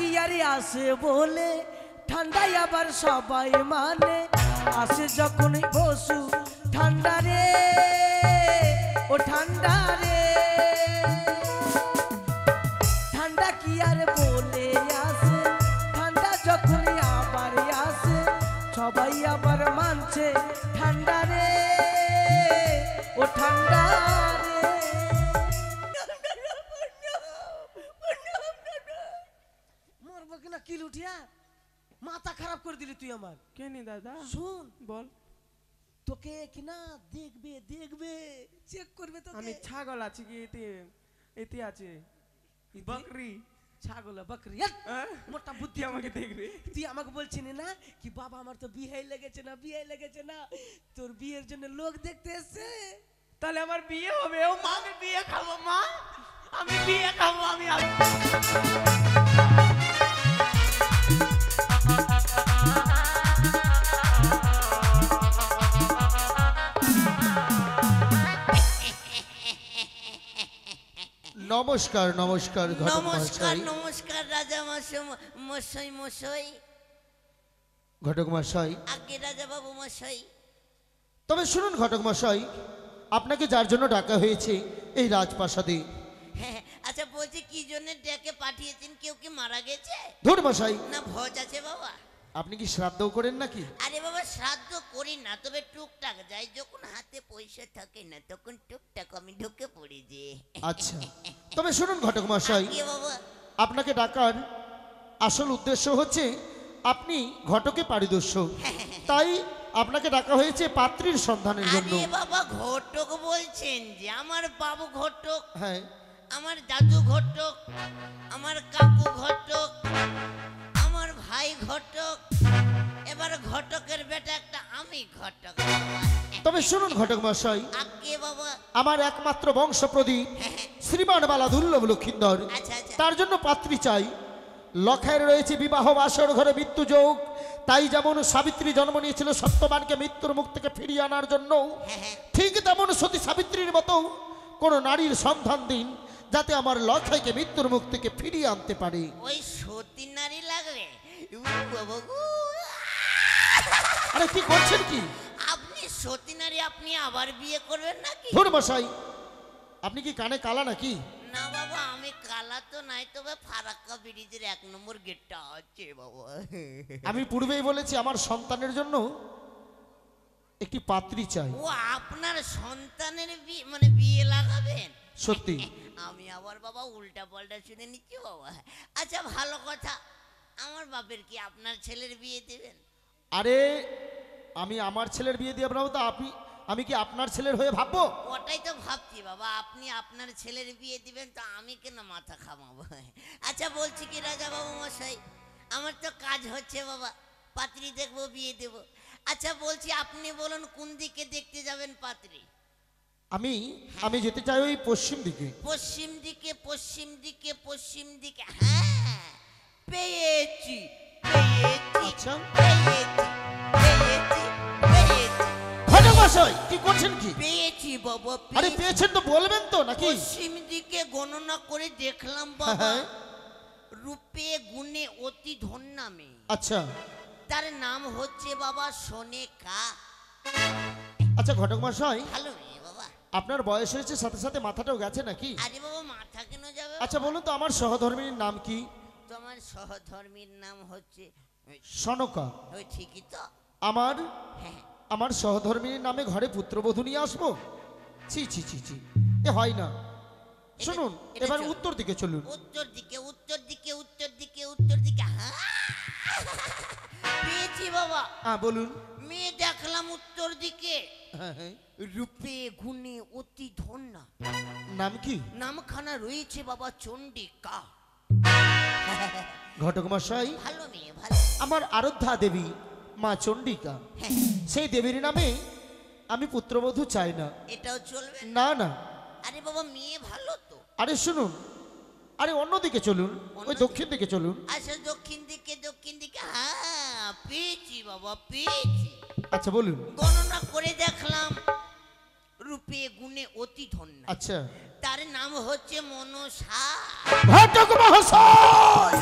কি আরে আসে বলে ঠান্ডায় আবার সবাই মানে আসে যখন বসু ঠান্ডা রে ও ঠান্ডা রে ঠান্ডা কি আর বলে আসে ঠান্ডা যখন আবার আসে সবাই আবার মানছে ঠান্ডা রে ও ঠান্ডা রে মরবো কিনা কিল উঠিয়া মাথা খারাপ করে দিলি তুই আমার কেন দাদা শুন বল তোকে কিনা দেখবে দেখবে চেক করবে তোকে আমি ছাগল আছি কি এতে এতে আছে বকরি ছাগল বকরি মোটা বুদ্ধি আমাকে দেখবে তুই আমাকে বলছিস না কি বাবা আমার তো বিয়ে লেগেছে না তোর বিয়ের জন্য লোক দেখতে এসেছে তাহলে আমার বিয়ে হবে ও মা আমি বিয়ে খাবো মা আমি বিয়ে খাবো আমি নমস্কার নমস্কার নমস্কার নমস্কার রাজা মশাই মশাই ঘটক মশাই আগে রাজা বাবু মশাই তবে শুনুন ঘটক মশাই আপনাকে যার জন্য ডাকা হয়েছে এই রাজপ্রাসাদে হ্যাঁ আচ্ছা বলছি কি জন্য ডেকে পাঠিয়েছেন কেউ কি মারা গেছে ধুর মশাই না ভোজ আছে বাবা আপনি কি শ্রাদ্ধ করেন নাকি আরে বাবা শ্রাদ্ধ করি না তবে টুকটাক যাই যখন হাতে পয়সা থাকে না তখন টুকটাক আমি ঢুকে পড়ি যে আচ্ছা তবে শুনুন ঘটক মশাই কি বাবা আপনাকে ডাকার আসল উদ্দেশ্য হচ্ছে আপনি ঘটকে পারিদর্শ তাই আপনাকে ডাকা হয়েছে পাত্রীর সন্ধানের জন্য আরে বাবা ঘটক বলছেন যে আমার বাবু ঘটক হ্যাঁ আমার দাদু ঘটক আমার কাকু ঘটক আমার ভাই ঘটক এবার ঘটকের বেটা একটা আমি ঘটক তবে শুনুন ঘটক মশাই আগে বাবা আমার একমাত্র বংশ প্রদীপ শ্রীমান বালা দুর্লভ লক্ষিন্দর আচ্ছা আচ্ছা তার জন্য পাত্রী চাই লখায় রয়েছে বিবাহ বাসর ঘরে মৃত্যু যোগ তাই যেমন সাবিত্রী জন্ম নিয়েছিল সত্যবানকে মৃত্যুর মুখ থেকে ফিরিয়ে আনার জন্য ঠিক তেমন সতী সাবিত্রীর মতো কোন নারীর সন্ধান দিন যাতে আমার লখাইকে মৃত্যুর মুখ থেকে ফিরিয়ে আনতে পারে ওই সতী নারী লাগবে বাবা গো। আরে কি করছেন কি আপনি সতী নারী আপনি আবার বিয়ে করবেন নাকি ধুর মশাই আপনি কি কানে কালা নাকি না বাবা আমি কালা তো নাই তবে ফারাক্কা ব্রিজের 1 নম্বর গেটটা আছে বাবা আমি পূর্বেই বলেছি আমার সন্তানের জন্য একটি পাত্রী চাই ও আপনার সন্তানের মানে বিয়ে লাগাবেন সত্যি আমি আবার বাবা উল্টা পাল্টা শুনে নিচ্ছি বাবা আচ্ছা ভালো কথা আমার বাপের কি আপনার ছেলের বিয়ে দেবেন আরে আমি আমার ছেলের বিয়ে দিয়ে আপনার তো আমি কি আপনার ছেলের হয়ে ভাববো ওটাই তো ভাবছি বাবা আপনি আপনার ছেলের বিয়ে দিবেন তো আমি কেন মাথা খামাবো আচ্ছা বলছি কি রাজা বাবু মশাই আমার তো কাজ হচ্ছে বাবা পাত্রী দেখবো বিয়ে দেব আচ্ছা বলছি আপনি বলুন কোন দিকে দেখতে যাবেন পাত্রী আমি যেতে চাই ওই পশ্চিম দিকে পশ্চিম দিকে পশ্চিম দিকে পশ্চিম দিকে হ্যাঁ পেয়েছি পেয়েছি আচ্ছা পেয়েছি পেয়েছি পেয়েছি ঘটক মশাই কি করছেন কি পেয়েছি বাবা আরে পেয়েছেন তো বলবেন তো নাকি পশ্চিম দিকে গণনা করে দেখলাম বাবা হ্যাঁ। রূপে গুণে অতি ধন্যা মেয়ে আচ্ছা তার নাম হচ্ছে বাবা সোনেকা আচ্ছা ঘটক মশাই ভালো মেয়ে বাবা আপনার বয়স হয়েছে সাথে সাথে মাথাটাও গেছে নাকি আরে বাবা মাথা কেন যাবে আচ্ছা বলুন তো আমার সহধর্মিনীর নাম কি তোমার সহধর্মীর নাম হচ্ছে সনকা ওই ঠিকই তো আমার হ্যাঁ আমার সহধর্মিনীর নামে ঘরে পুত্রবধূ নিয়ে আসবো ছি ছি ছি ছি এ হয় না শুনুন এটা এবার চল। উত্তর দিকে চলুন উত্তর দিকে উত্তর দিকে উত্তর দিকে উত্তর দিকে হ্যাঁ পেয়েছি বাবা হ্যাঁ বলুন মেয়ে দেখলাম উত্তর দিকে হ্যাঁ হ্যাঁ রূপে গুণে অতি ধন্যা নাম কি নামখানা রয়েছে বাবা চণ্ডিকা ঘটক মশাই ভালো মেয়ে ভালো আমার আরাধ্যা দেবী মা চণ্ডিকা হ্যাঁ সেই দেবীর নামে আমি পুত্রবধূ চাই না এটাও চলবে না না আরে বাবা মেয়ে ভালো তো আরে শুনুন আরে অন্যদিকে চলুন ওই দক্ষিণ দিকে চলুন আচ্ছা দক্ষিণ দিকে হ্যাঁ পেয়েছি বাবা পেয়েছি আচ্ছা বলুন গণনা করে দেখলাম রূপে গুণে অতি ধন্যা আচ্ছা তার নাম হচ্ছে মনসা ঘটক মহাশয়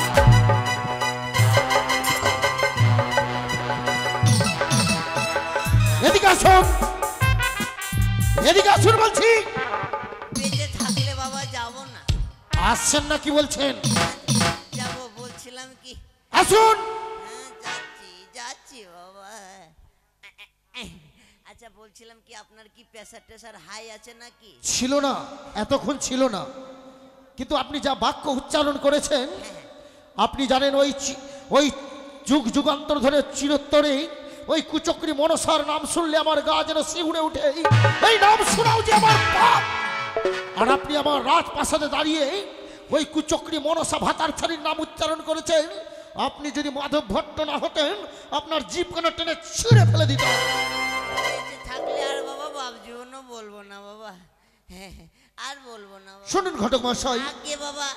আসুন, এদিকে আসুন বলছি। বেঁচে থাকলে বাবা যাব না। আসছেন না কি বলছেন? যাব বলছিলাম কি। আসুন। হ্যাঁ যাচ্ছি যাচ্ছি বাবা। আচ্ছা বলছিলাম কি আপনার কি প্রেসার টেসার হাই আছে নাকি? ছিল না, এতক্ষণ ছিল না, কিন্তু আপনি যা বাক্য উচ্চারণ করেছেন, আপনি জানেন ওই যুগ যুগান্তর ধরে চিরোত্তরে ওই কুচক্রী মনসার নাম শুনলে আমার গা যেন শিউরে উঠে। এই নাম শোনাও যে আমার পাপ। আর আপনি আমার রাজপ্রাসাদে দাঁড়িয়ে ওই কুচক্রী মনসা ভাতার ছাড়ির নাম উচ্চারণ করেছেন। আপনি যদি মাধব ভট্ট না হতেন, আপনার জিভ কানে টেনে ছিঁড়ে ফেলে দিতাম। বেঁচে থাকলে আর বাবা বাপ জীবনও বলবো না বাবা। হ্যাঁ আর বলবো না বাবা। শুনুন ঘটক মশাই, আগে বাবা।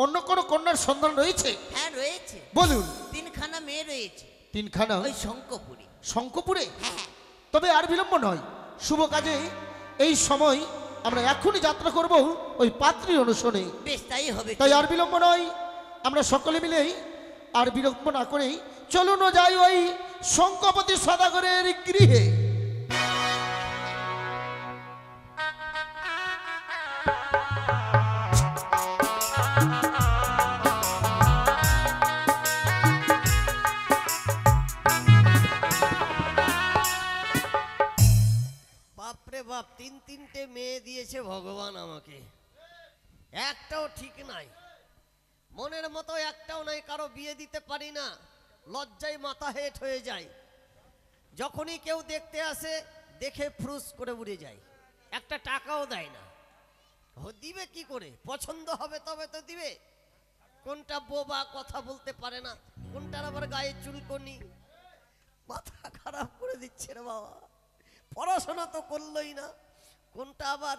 অন্য কোনো কন্যার সন্ধান রয়েছে? হ্যাঁ রয়েছে, বলুন। 3খানা মেয়ে রয়েছে। 3খানা? ওই শঙ্কপুরি। শঙ্কপুরে? হ্যাঁ। তবে আর বিলম্ব নয়, শুভ কাজে এই সময় আমরা এখনই যাত্রা করব ওই পাত্রীর অনুসরণে। বেশ তাই হবে। তাই আর বিলম্ব নয়, আমরা সকলে মিলেই আর বিলম্ব না করেই চলুন যাই ওই শঙ্কপতি সদাগরের গৃহে। বাপরে বাপ, 3টে মেয়ে দিয়েছে ভগবান আমাকে, একটাও ঠিক নাই। মনের মতো একটাও নাই, কারো বিয়ে দিতে পারি না, লজ্জায় মাথা হেট হয়ে যায়। যখনই কেউ দেখতে আসে দেখে ফ্রুস করে উড়ে যায়, একটা টাকাও দেয় না। দিবে কি করে? পছন্দ হবে তবে তো দিবে। কোনটা বোবা, কথা বলতে পারে না, কোনটার আবার গায়ে চুলকনি, মাথা খারাপ করে দিচ্ছে রে বাবা। পড়াশোনা তো করলই না, কোনটা আবার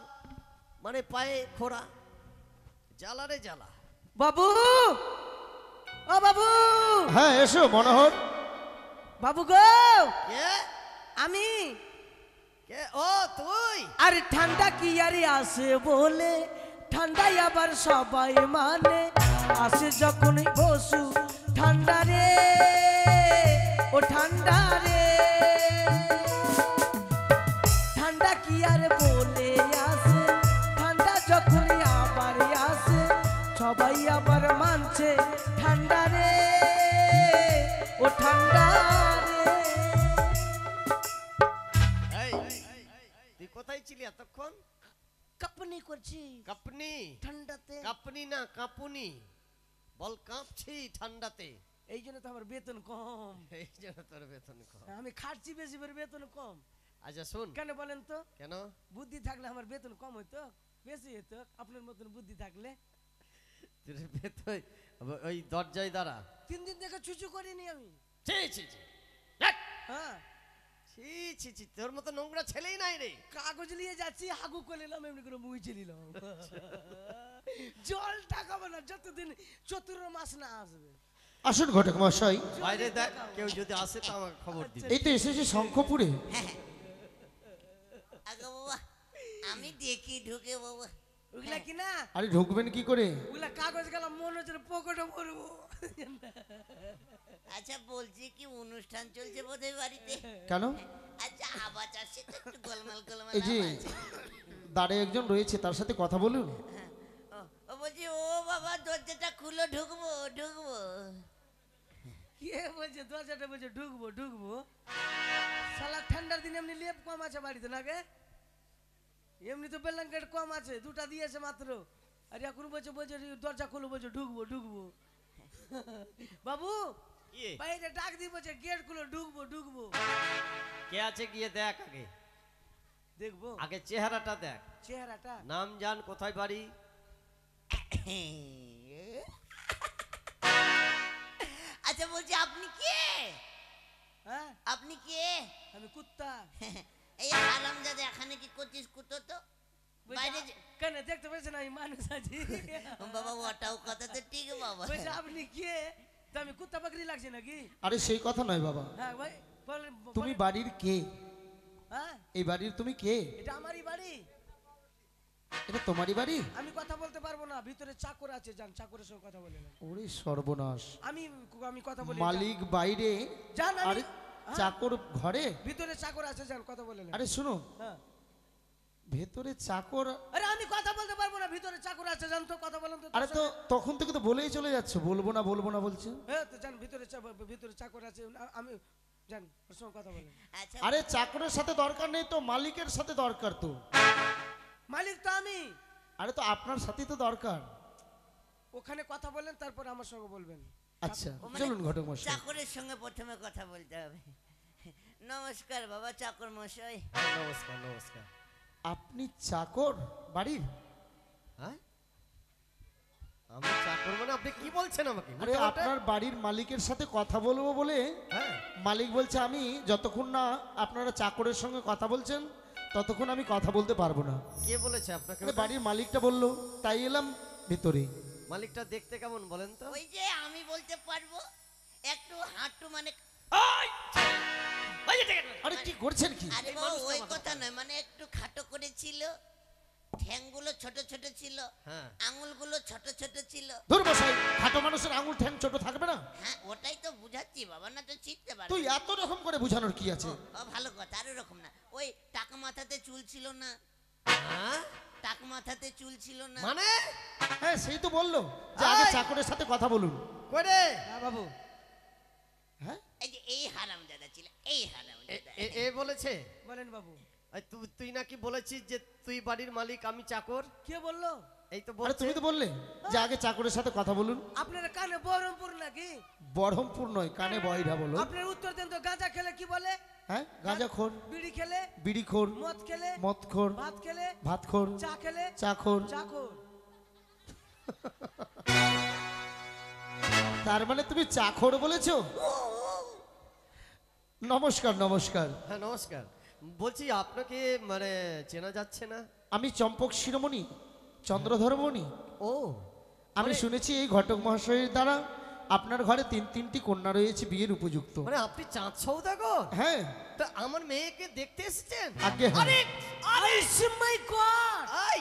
মানে পায়ে খোড়া, জ্বালারে জ্বালা। বাবু, ও বাবু, হ্যাঁ এসো মনোহর। বাবু গো, কে? আমি। কে? ও তুই? আরে ঠান্ডা কি আরে আসে বলে, ঠান্ডায় আবার সবাই মানে, আসে যখন বসু ঠান্ডা রে, ও ঠান্ডা রে। ঠান্ডা কি আর বলে আসে, ঠান্ডা যখন আবার আসে, সবাই আবার মানছে ঠান্ডা রে, ও ঠান্ডা রে। এই, তুই কোথায় ছিলি এতক্ষণ? কাঁপুনি করছি কাঁপনি? ঠান্ডাতে। কাঁপনি না কাঁপুনি, বল কাঁপছি ঠান্ডাতে। এই জন্য তো আমার বেতন কম। এই জন্য তোর বেতন কম। আমি খাটছি বেশি, বেতন কম। আচ্ছা শুন। কেন বলেন তো? কেন? বুদ্ধি থাকলে আমার বেতন কম হইতো, বেশি হইতো। আপনার মতন বুদ্ধি থাকলে। তোর বেতন ওই দরজায় দাঁড়া। 3 দিন থেকে ছুচু করিনি আমি। ছি ছি ছি, ধ্যাৎ। হ্যাঁ, ছি ছি ছি, তোর মতো নোংরা ছেলেই নাই রে। কাগজ নিয়ে যাচ্ছি, হাগু করে নিলাম, এমনি করে মুছে নিলাম। জল টাকাবো না যতদিন চতুর্থ মাস না আসবে। আসুন ঘটক মশাই, বাইরে দেখ, কেউ যদি আসে তো আমাকে খবর দিবি। এই তো এসেছি শঙ্কপুরে। আগে বাবা আমি দেখি ঢুকে বাবা। ওগুলা কি না, আরে ঢুকবেন কি করে? ওগুলা কাগজ গেলাম মনে হচ্ছে পকেটে ভরবো। আচ্ছা বলছি কি, অনুষ্ঠান চলছে বোধহয় বাড়িতে? কেন? আচ্ছা আওয়াজ আসছে তো, একটু গোলমাল গোলমাল এই যে আওয়াজ। দাঁড়িয়ে একজন রয়েছে, তার সাথে কথা বলুন। ও বলছি, ও বাবা দরজাটা খুলো, ঢুকবো ঢুকবো। কে বলছে দরজাটা বলছে ঢুকবো ঢুকবো? শালা ঠান্ডার দিনে এমনি লেপ কম আছে বাড়িতে নাকি? এমনি তো ব্ল্যাঙ্কেট কম আছে, 2টা দিয়েছে মাত্র। আর এখন বলছে দরজা খুলো, বলছে ঢুকবো ঢুকবো। বাবু কি? বাইরে ডাক দিয়ে বলছে গেট খুলো, ঢুকবো ঢুকবো। কে আছে গিয়ে দেখ আগে, দেখবো আগে চেহারাটা দেখ, চেহারাটা। নাম জান, কোথায় বাড়ি। আচ্ছা বলছি আপনি কে? হ্যাঁ আপনি কে? আমি কুত্তা। এই আরামজাদা এখানে কি করছিস কুতো তো? বাইরে কেন দেখতে পাচ্ছেন আমি মানুষ আছি? বাবা ওটাও কথা তো ঠিক বাবা। বলছে আপনি কে? তো আমি কুত্তা পাকড়ি লাগছে নাকি? আরে সেই কথা নয় বাবা, হ্যাঁ ভাই বলেন। তুমি বাড়ির কে? হ্যাঁ এই বাড়ির তুমি কে? এটা আমারই বাড়ি। এটা তোমারই বাড়ি? আমি কথা বলতে পারবো না, ভিতরে চাকর আছে, যান চাকরের সঙ্গে কথা বলে নেন। ওরে সর্বনাশ, আমি আমি কথা বলি। মালিক বাইরে যান, আর চাকর ঘরে? ভিতরে চাকর আছে, যান কথা বলে নেন। আরে শুনো, হ্যাঁ। ভেতরে চাকর? আরে আমি কথা বলতে পারবো না, ভিতরে চাকর আছে, জান তো কথা বলেন তো। আরে তো তখন থেকে তো বলেই চলে যাচ্ছ, বলবো না বলছে। হ্যাঁ তো জান, ভিতরে চাকর আছে, আমি জান ওর সঙ্গে কথা বলেন। আচ্ছা আরে চাকরের সাথে দরকার নেই তো, মালিকের সাথে দরকার তো। মালিক তো আমি। আরে তো আপনার সাথেই তো দরকার। ওখানে কথা বলেন, তারপর আমার সঙ্গে বলবেন। আচ্ছা ও মানে চলুন ঘটক মশাই। চাকরের সঙ্গে প্রথমে কথা বলতে হবে। নমস্কার বাবা চাকর মশাই। নমস্কার নমস্কার। আপনি চাকর বাড়ির? হ্যাঁ আমি চাকর মানে আপনি কি বলছেন আমাকে? আরে আপনার বাড়ির মালিকের সাথে কথা বলবো বলে হ্যাঁ মালিক বলছে আমি যতক্ষণ না আপনারা চাকরের সঙ্গে কথা বলছেন ততক্ষণ আমি কথা বলতে পারবো না। কে বলেছে আপনাকে? আরে বাড়ির মালিকটা বললো, তাই এলাম ভিতরে। মালিকটা দেখতে কেমন বলেন তো? ওই যে আমি বলতে পারবো, একটু হাঁটু মানে আরে কি করছেন কি? আরে বাবা ওই কথা নয়, মানে একটু খাটো করেছিল, ঠ্যাংগুলো ছোট ছোট ছিল, হ্যাঁ আঙুলগুলো ছোট ছোট ছিল। ধুর মশাই, খাটো মানুষের আঙুল ঠ্যাং ছোট থাকবে না? হ্যাঁ ওটাই তো বুঝাচ্ছি বাবা, না তো শিখতে পারবে। তুই এত রকম করে বোঝানোর কি আছে? ও ভালো কথা, আর ওরকম না। ওই টাকা মাথাতে চুল ছিল না, হ্যাঁ টাক মাথাতে চুল ছিল না। মানে হ্যাঁ সেই তো বললো যে আগে এই! চাকরের সাথে কথা বলুন। করে হ্যাঁ বাবু। হ্যাঁ এই যে এই হারামজাদা ছিল, এই হারামজাদা। এ বলেছে? বলেন বাবু। এই তুই নাকি বলেছিস যে তুই বাড়ির মালিক আমি চাকর? কে বললো? এই তো আরে বলছে। তুমি তো বললে যে আগে চাকরের সাথে কথা বলুন। আপনার কানে বহরমপুর নাকি? বরহমপুর নয়, কানে বয়রা বলো। আপনার উত্তর দেন তো, গাঁজা খেলে কি বলে? হ্যাঁ গাঁজাখোর, বিড়ি খেলে, বিড়িখোর, মদ খেলে, মদখোর, ভাত খেলে, ভাতখোর, চা খেলে, চাখোর। চাকর। তার মানে তুমি চাখর বলেছো? নমস্কার নমস্কার। হ্যাঁ নমস্কার। বলছি আপনাকে মানে চেনা যাচ্ছে না? আমি চম্পক শিরোমণি চন্দ্রধরমণি। ও আমি শুনেছি এই ঘটক মহাশয়ের দ্বারা আপনার ঘরে তিনটি কন্যা রয়েছে বিয়ের উপযুক্ত। মানে আপনি চাঁদ সৌদাগর? হ্যাঁ তা আমার মেয়েকে দেখতে এসেছেন? আগে হ্যাঁ। আরে মাই গড, আই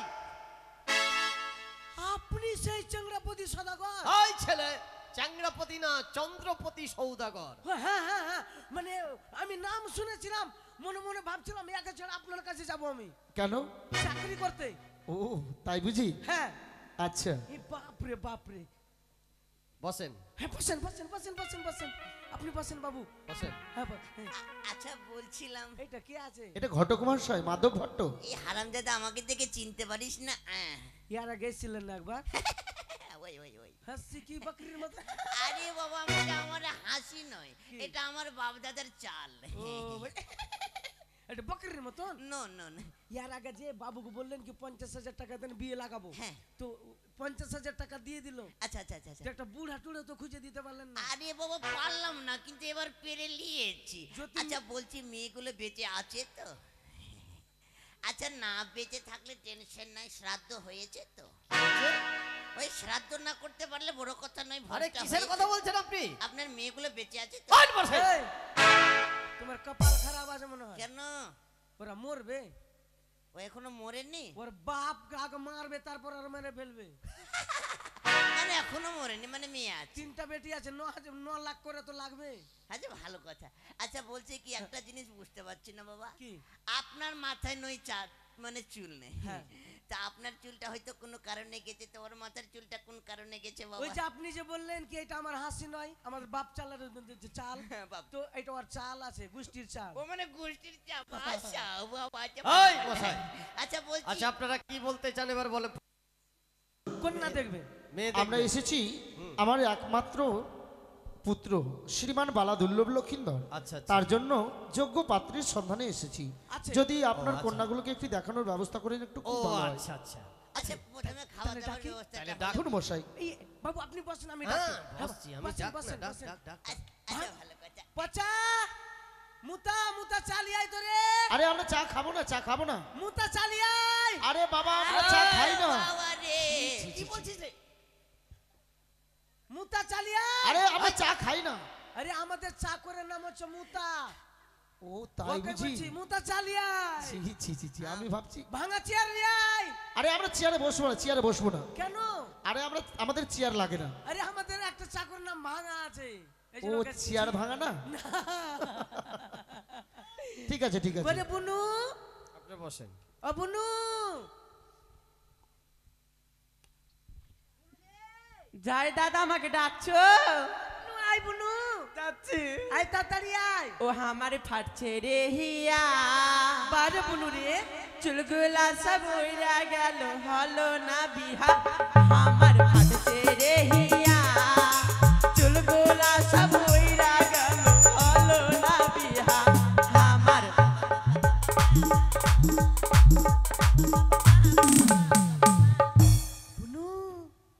আপনি সেই চন্দ্রপতি সদাগর? আই ছেলে, চাংরাপতি না চন্দ্রপতি সৌদাগর। হ্যাঁ হ্যাঁ হ্যাঁ, মানে আমি নাম শুনেছিলাম, মনে মনে ভাবছিলাম একা ছাড়া আপনার কাছে যাব আমি কেন? চাকরি করতে। ও তাই বুঝি। হ্যাঁ। আচ্ছা এই বাপরে বাপরে। বসেন হ্যাঁ বসেন বসেন বসেন বসেন বসেন, আপনি বসেন বাবু। বসেন। হ্যাঁ হ্যাঁ। আচ্ছা বলছিলাম, এইটা কে আছে? এটা ঘটক মহাশয় মাধব ভট্ট। এই হারামজাদা আমাকে দেখে চিনতে পারিস না? ইয়ারা গেছিলেন না একবার? ওই ওই ওই হাসি কি বকরির মতো। আরে বাবা এটা আমার হাসি নয়, এটা আমার বাপ দাদার চাল। ও ভাই, এটা বকরির মতন। No no no. ইয়ার আগে যে বাবুকে বললেন কি 50,000 টাকা দেন বিয়ে লাগাবো, হ্যাঁ। তো 50,000 টাকা দিয়ে দিল। আচ্ছা আচ্ছা আচ্ছা আচ্ছা। তো একটা বুড়া টুড়ে তো খুঁজে দিতে পারলেন না। আরে বাবা পারলাম না, কিন্তু এবার পেরে নিয়েছি। যতীন- আচ্ছা বলছি মেয়েগুলো বেঁচে আছে তো? আচ্ছা না বেঁচে থাকলে টেনশন নাই, শ্রাদ্ধ হয়েছে তো? ওই শ্রাদ্ধ না করতে পারলে বড় কথা নয়। আরে ভরটা কিসের হয়েছে। কথা বলছেন আপনি? আপনার মেয়েগুলো বেঁচে আছে তো? আই বসেন। এই, তোমার কপাল খারাপ আছে মনে হয়। কেন? ওরা মরবে, ও এখনো মরেনি? ওর বাপ আগে মারবে, তারপর আর মেরে ফেলবে। মানে এখনো মরেনি, মানে মেয়ে আছে। 3টা বেটি আছে, 9 লাখ করে তো লাগবে। আচ্ছা ভালো কথা। আচ্ছা বলছি কি, একটা জিনিস বুঝতে পারছি না বাবা। কি? আপনার মাথায় নই চাঁদ মানে চুল নেই, হ্যাঁ। তা আপনার চুলটা হয়তো কোনো কারণে গেছে, তো ওর মাথার চুলটা কোন কারণে গেছে ওই বাবা? যে আপনি যে বললেন কি এটা আমার হাসি নয়, আমার বাপ চালের যে চাল, হ্যাঁ, বাপ। তো এটা ওর চাল আছে, গোষ্ঠীর চাল। ও মানে গোষ্ঠীর চাপ। আচ্ছা বাবা, আচ্ছা এই বাবা। মশাই। আচ্ছা বলছি, আচ্ছা আপনারা কি বলতে চান এবার বলে? কন্যা দেখবে। মেয়ে আমরা দেখবে? এসেছি আমার একমাত্র পুত্র শ্রীমান বালাদুল্লভ লক্ষিন্দর, আচ্ছা, আচ্ছা। তার জন্য যোগ্য পাত্রীর সন্ধানে এসেছি। আচ্ছা। যদি আপনার ও, আচ্ছা। কন্যাগুলোকে একটু দেখানোর ব্যবস্থা করেন একটু ও খুব ভালো হয়। আচ্ছা আচ্ছা। আচ্ছা প্রথমে খাওয়া তাহলে দাওয়ার ডাকি? ব্যবস্থা তাহলে করো। দেখুন মশাই, এই বাবু আপনি বসেন, আমি হ্যাঁ ডাকি। হ্যাঁ, বসছি আমি। বসেন, ডাক না, বসেন, ডাক, বসেন। ডাক, ডাক। আচ্ছা ভালো কথা। পচা মুতা মুতা চালিয়াই তো রে, আরে আমরা চা খাবো না, চা খাবো না। মুতা চালিয়াই। আরে বাবা আমরা চা খাই না। বাবা রে, কি বলছিস রে? মুতা চালিয়াই। আরে আমরা চা খাই না। আরে আমাদের চাকরের নাম হচ্ছে মুতা। ও তাই ওকে বুঝি। বলছি মুতা চালিয়াই। ছি ছি ছি ছি, আমি ভাবছি ভাঙা চেয়ার লিয়াই। আরে আমরা চেয়ারে বসবো না, চেয়ারে বসবো না। কেন? আরে আমাদের চেয়ার লাগে না। আরে আমাদের একটা চাকর নাম ভাঙা আছে, এই ও জন্য ওকে চেয়ার ভাঙা না? ঠিক আছে ঠিক আছে। বলে বুনু, আপনি বসেন। ও বুনু, যাই দাদা আমাকে ডাকছো? বুনু আয় বুনু, যাচ্ছি। আয় তাড়াতাড়ি আয়। ও আমারে ফাটছে রে হিয়া, বারে বুনু রে, চুলগুলা সব উইরা গেল, হলো না বিহা। আমার ফাটছে রে হিয়া, চুলগুলা সব উইরা গেল, হলো না বিহা। আমার বুনু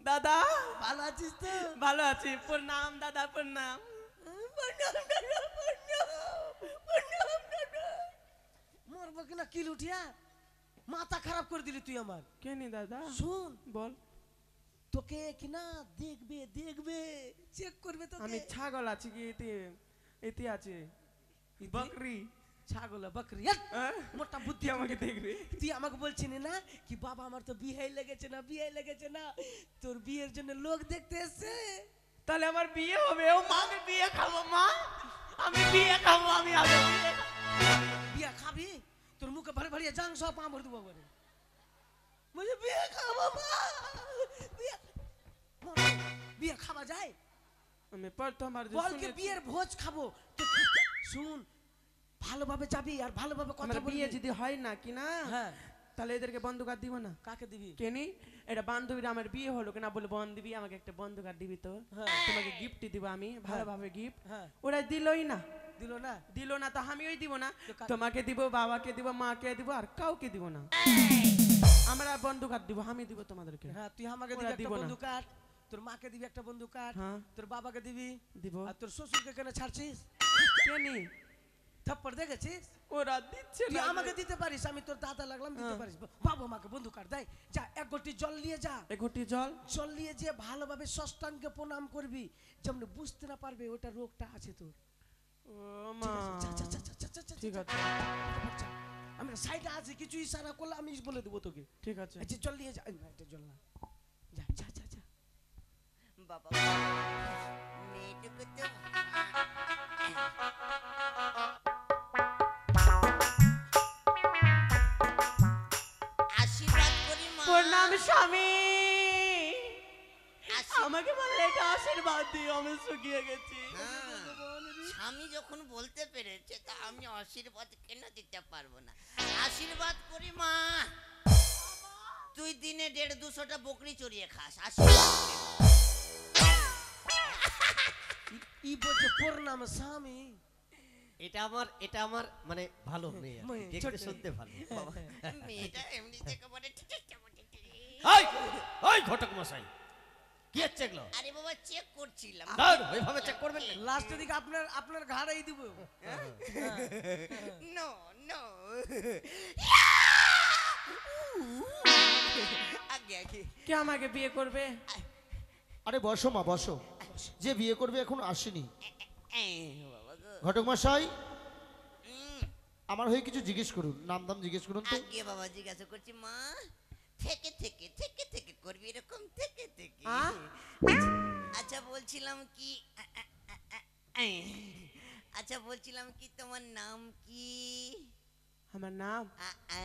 দাদা ভালো আছিস তো? ভালো আছি। প্রণাম দাদা, প্রণাম। মরবো কিনা কিল উঠিয়া, মাথা খারাপ করে দিলি তুই আমার। কেনি দাদা? শুন, বল। তোকে কিনা দেখবে দেখবে, চেক করবে তোকে। আমি ছাগল আছি কি এতে? এতে আছে বকরি। ছাগল বকরি, হ্যাঁ? মোটা বুদ্ধি তুই আমাকে দেখবে। তুই আমাকে বলছিস না কি বাবা আমার তো বিয়ে লেগেছে না, বিয়ে লেগেছে না, তোর বিয়ের জন্য লোক দেখতে এসছে। তাহলে আমার বিয়ে হবে। ও মাকে বিয়ে খাবো মা, আমি বিয়ে খাবো। আমি আগে বিয়ে বিয়ে খাবি? তোর মুখে ভারী ভারী জাং সব পামর দেবো করে। বলছে বিয়ে খাবো মা, বিয়ে বিয়ে খাওয়া যায়? আমি প্রথমবার যে বলকে শুনেছি। বিয়ের ভোজ খাবো। তো শুন, ভালোভাবে যাবি আর ভালোভাবে কথা আমার বলবি। বিয়ে যদি হয় না কি না, হ্যাঁ, তাহলে এদেরকে বন্ধু কার্ড দিব না। কাকে দিবি? কেনি এটা বান্ধবীরা আমার বিয়ে হলো কিনা বলে বন্ধ দিবি, আমাকে একটা বন্ধু কার্ড দিবি তো। হ্যাঁ। তোমাকে গিফট দিব আমি, ভালোভাবে গিফট। হ্যাঁ, ওরা দিলই না। দিল না? দিল না তো আমিও দিব না। তো কাকে- তোমাকে দিব, বাবাকে দিব, মাকে দিব, আর কাউকে দিব না। আমরা বন্ধু কার্ড দিব, আমি দিব তোমাদেরকে। হ্যাঁ, তুই আমাকে ওরা দিবি একটা দিব না। বন্ধু কার্ড, তোর মাকে দিবি একটা বন্ধু কার্ড, হ্যাঁ। তোর বাবাকে দিবি, দিব। আর তোর শ্বশুরকে কেন ছাড়ছিস? কেনি থাপ্পড় দেখেছিস? ওরা দিচ্ছে তুই না। আমাকে দিতে পারিস, আমি তোর দাদা লাগলাম, দিতে হ্যাঁ। পারিস। বাবা মাকে বন্ধু কার্ড দেয়। যা এক ঘটি জল নিয়ে যা, এক ঘটি জল। জল নিয়ে যে ভালোভাবে ষষ্ঠাঙ্গে প্রণাম করবি, যেমন বুঝতে না পারবে ওটা রোগটা আছে তোর। ও মা, যা, যা, যা, যা, যা, যা, যা, ঠিক যা, আছে যা। আমি সাইডে আছি, কিছু ইশারা করলে আমি বলে দেবো তোকে। ঠিক আছে। এই যে জল নিয়ে যা, এই না, এটা জল না, যা যা যা যা। বাবা মেয়েটুকু তো আশীর্বাদ করি মা। প্রণাম স্বামী, আশীর্বাদ- আমাকে বলে এটা আশীর্বাদ দিও, আমি শুকিয়ে গেছি। হ্যাঁ, স্বামী যখন বলতে পেরেছে তা আমি আশীর্বাদ কেন দিতে পারবো না? আশীর্বাদ করি মা। তুই দিনে 150-200টা বকরি চড়িয়ে খাস, আশীর্বাদ করি। ই বলছে প্রণাম স্বামী। এটা আমার মানে ভালো মেয়ে আর কি, মেয়ে, দেখতে ছোট। শুনতে ভালো। বাবা। মেয়েটা এমনি থেকে বলে ওই ওই ঘটক মশাই, কি হচ্ছে এগুলো? আরে বাবা চেক করছিলাম। ধর, ওইভাবে চেক করবেন না। লাস্টের দিকে আপনার ঘাড়াই দিব। নো নো আগে আগে কে আমাকে বিয়ে করবে? আরে বসো মা বসো, যে বিয়ে করবে এখন আসেনি। বাবা গো ঘটক মশাই, আমার হয়ে কিছু জিজ্ঞেস করুন, নাম দাম জিজ্ঞেস করুন তো। আগে বাবা জিজ্ঞাসা করছি মা, থেকে থেকে থেকে থেকে করবি এরকম থেকে থেকে। আ? আচ্ছা বলছিলাম কি, আচ্ছা বলছিলাম কি তোমার নাম কি? আমার নাম আ, আ?